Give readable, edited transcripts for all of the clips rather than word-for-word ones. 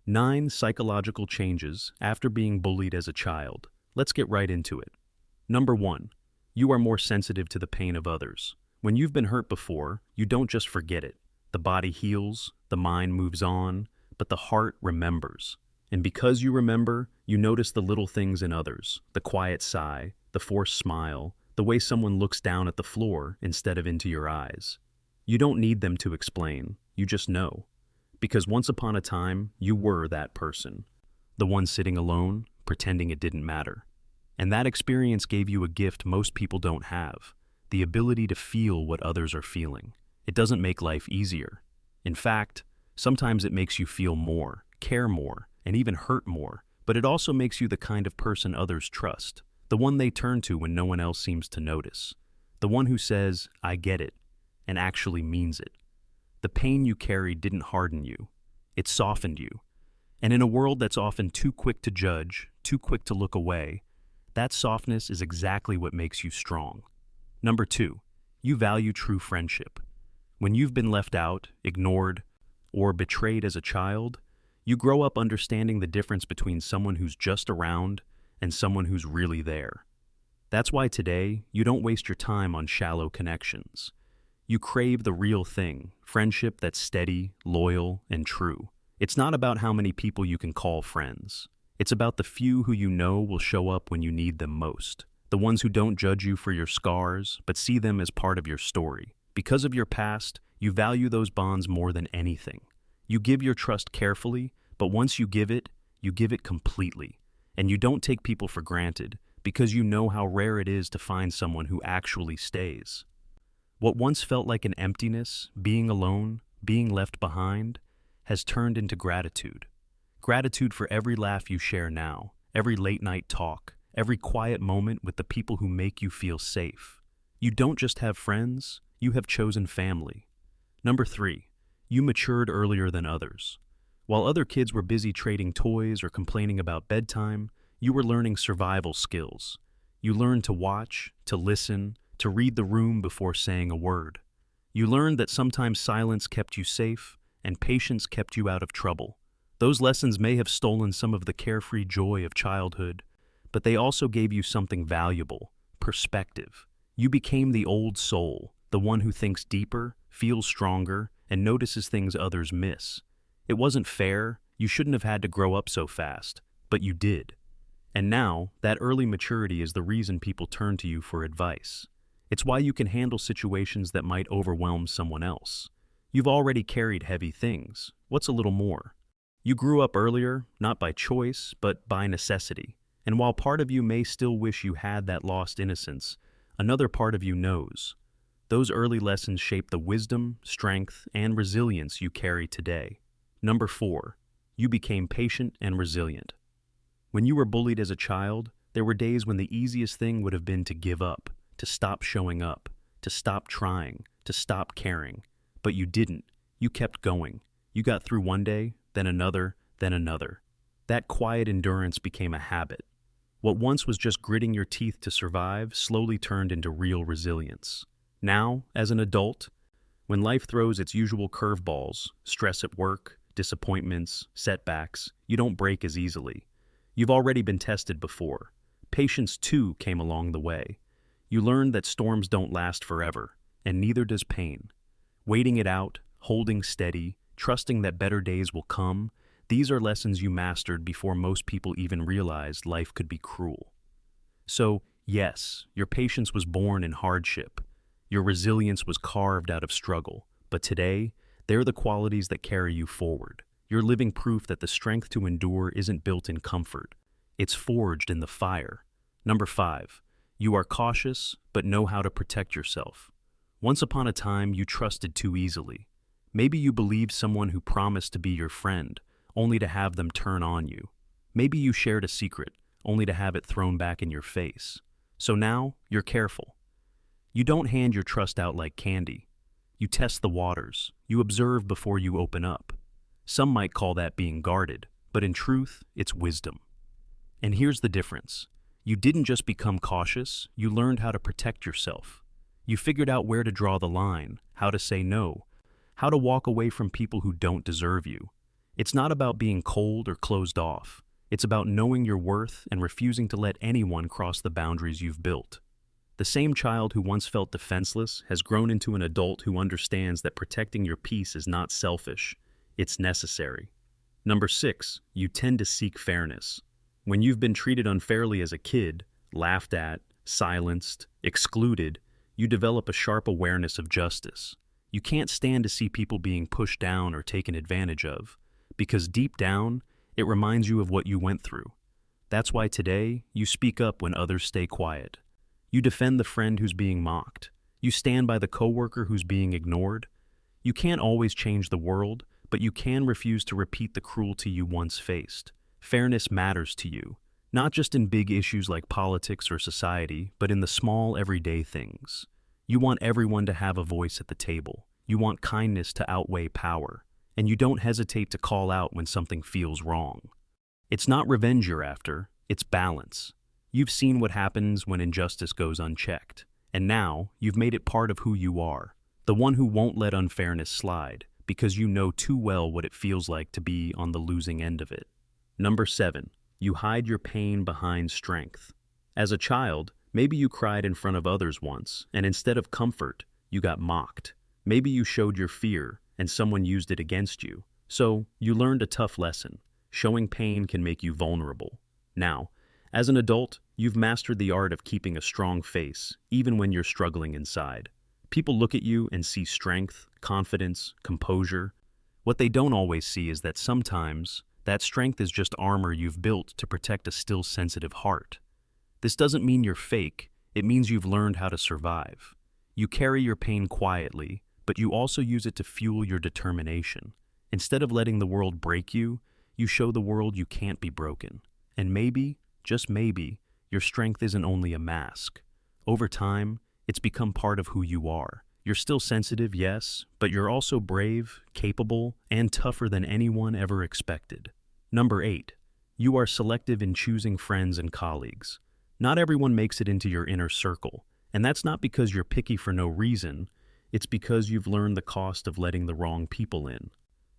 9 psychological changes after being bullied as a child. Let's get right into it. Number 1. You are more sensitive to the pain of others. When you've been hurt before, you don't just forget it. The body heals, the mind moves on, but the heart remembers. And because you remember, you notice the little things in others, the quiet sigh, the forced smile, the way someone looks down at the floor instead of into your eyes. You don't need them to explain, you just know. Because once upon a time, you were that person. The one sitting alone, pretending it didn't matter. And that experience gave you a gift most people don't have, the ability to feel what others are feeling. It doesn't make life easier. In fact, sometimes it makes you feel more, care more, and even hurt more, but it also makes you the kind of person others trust, the one they turn to when no one else seems to notice, the one who says, "I get it," and actually means it. The pain you carried didn't harden you, it softened you. And in a world that's often too quick to judge, too quick to look away, that softness is exactly what makes you strong. Number 2, you value true friendship. When you've been left out, ignored, or betrayed as a child, you grow up understanding the difference between someone who's just around and someone who's really there. That's why today, you don't waste your time on shallow connections. You crave the real thing, friendship that's steady, loyal, and true. It's not about how many people you can call friends. It's about the few who you know will show up when you need them most. The ones who don't judge you for your scars, but see them as part of your story. Because of your past, you value those bonds more than anything. You give your trust carefully, but once you give it completely. And you don't take people for granted, because you know how rare it is to find someone who actually stays. What once felt like an emptiness, being alone, being left behind, has turned into gratitude. Gratitude for every laugh you share now, every late-night talk, every quiet moment with the people who make you feel safe. You don't just have friends, you have chosen family. Number 3, you matured earlier than others. While other kids were busy trading toys or complaining about bedtime, you were learning survival skills. You learned to watch, to listen, to read the room before saying a word. You learned that sometimes silence kept you safe and patience kept you out of trouble. Those lessons may have stolen some of the carefree joy of childhood, but they also gave you something valuable, perspective. You became the old soul, the one who thinks deeper, feels stronger, and notices things others miss. It wasn't fair, you shouldn't have had to grow up so fast, but you did. And now, that early maturity is the reason people turn to you for advice. It's why you can handle situations that might overwhelm someone else. You've already carried heavy things. What's a little more? You grew up earlier, not by choice, but by necessity. And while part of you may still wish you had that lost innocence, another part of you knows. Those early lessons shape the wisdom, strength, and resilience you carry today. Number 4, you became patient and resilient. When you were bullied as a child, there were days when the easiest thing would have been to give up, to stop showing up, to stop trying, to stop caring. But you didn't. You kept going. You got through one day, then another, then another. That quiet endurance became a habit. What once was just gritting your teeth to survive slowly turned into real resilience. Now, as an adult, when life throws its usual curveballs, stress at work, disappointments, setbacks, you don't break as easily. You've already been tested before. Patience, too, came along the way. You learned that storms don't last forever, and neither does pain. Waiting it out, holding steady, trusting that better days will come, these are lessons you mastered before most people even realized life could be cruel. So, yes, your patience was born in hardship. Your resilience was carved out of struggle. But today, they're the qualities that carry you forward. You're living proof that the strength to endure isn't built in comfort. It's forged in the fire. Number 5, you are cautious, but know how to protect yourself. Once upon a time, you trusted too easily. Maybe you believed someone who promised to be your friend, only to have them turn on you. Maybe you shared a secret, only to have it thrown back in your face. So now, you're careful. You don't hand your trust out like candy. You test the waters. You observe before you open up. Some might call that being guarded, but in truth, it's wisdom. And here's the difference. You didn't just become cautious, you learned how to protect yourself. You figured out where to draw the line, how to say no, how to walk away from people who don't deserve you. It's not about being cold or closed off. It's about knowing your worth and refusing to let anyone cross the boundaries you've built. The same child who once felt defenseless has grown into an adult who understands that protecting your peace is not selfish, it's necessary. Number 6, you tend to seek fairness. When you've been treated unfairly as a kid, laughed at, silenced, excluded, you develop a sharp awareness of justice. You can't stand to see people being pushed down or taken advantage of, because deep down, it reminds you of what you went through. That's why today, you speak up when others stay quiet. You defend the friend who's being mocked. You stand by the coworker who's being ignored. You can't always change the world, but you can refuse to repeat the cruelty you once faced. Fairness matters to you, not just in big issues like politics or society, but in the small, everyday things. You want everyone to have a voice at the table. You want kindness to outweigh power, and you don't hesitate to call out when something feels wrong. It's not revenge you're after, it's balance. You've seen what happens when injustice goes unchecked, and now you've made it part of who you are, the one who won't let unfairness slide, because you know too well what it feels like to be on the losing end of it. Number 7, you hide your pain behind strength. As a child, maybe you cried in front of others once, and instead of comfort, you got mocked. Maybe you showed your fear, and someone used it against you. So, you learned a tough lesson. Showing pain can make you vulnerable. Now, as an adult, you've mastered the art of keeping a strong face, even when you're struggling inside. People look at you and see strength, confidence, composure. What they don't always see is that sometimes, that strength is just armor you've built to protect a still sensitive heart. This doesn't mean you're fake, it means you've learned how to survive. You carry your pain quietly, but you also use it to fuel your determination. Instead of letting the world break you, you show the world you can't be broken. And maybe, just maybe, your strength isn't only a mask. Over time, it's become part of who you are. You're still sensitive, yes, but you're also brave, capable, and tougher than anyone ever expected. Number 8, you are selective in choosing friends and colleagues. Not everyone makes it into your inner circle, and that's not because you're picky for no reason, it's because you've learned the cost of letting the wrong people in.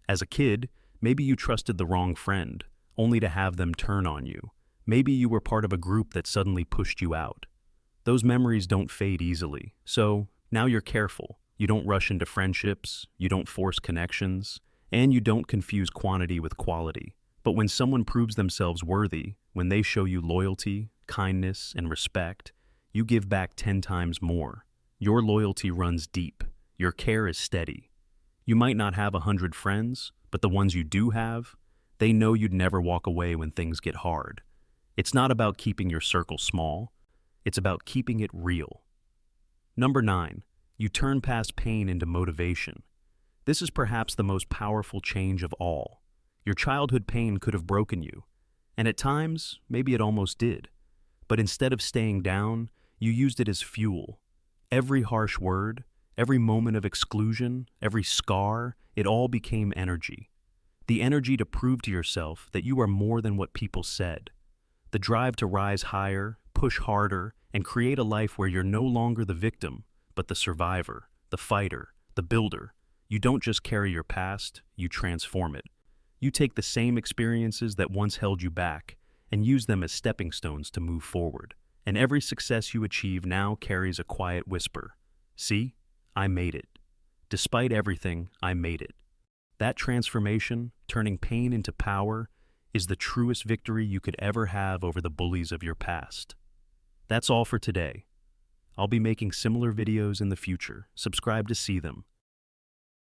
As a kid, maybe you trusted the wrong friend, only to have them turn on you. Maybe you were part of a group that suddenly pushed you out. Those memories don't fade easily, so now you're careful. You don't rush into friendships, you don't force connections, and you don't confuse quantity with quality. But when someone proves themselves worthy, when they show you loyalty, kindness, and respect, you give back 10 times more. Your loyalty runs deep. Your care is steady. You might not have 100 friends, but the ones you do have, they know you'd never walk away when things get hard. It's not about keeping your circle small. It's about keeping it real. Number 9, you turn past pain into motivation. This is perhaps the most powerful change of all. Your childhood pain could have broken you, and at times, maybe it almost did. But instead of staying down, you used it as fuel. Every harsh word, every moment of exclusion, every scar, it all became energy. The energy to prove to yourself that you are more than what people said. The drive to rise higher, push harder, and create a life where you're no longer the victim, but the survivor, the fighter, the builder. You don't just carry your past, you transform it. You take the same experiences that once held you back and use them as stepping stones to move forward. And every success you achieve now carries a quiet whisper. See, I made it. Despite everything, I made it. That transformation, turning pain into power, is the truest victory you could ever have over the bullies of your past. That's all for today. I'll be making similar videos in the future. Subscribe to see them.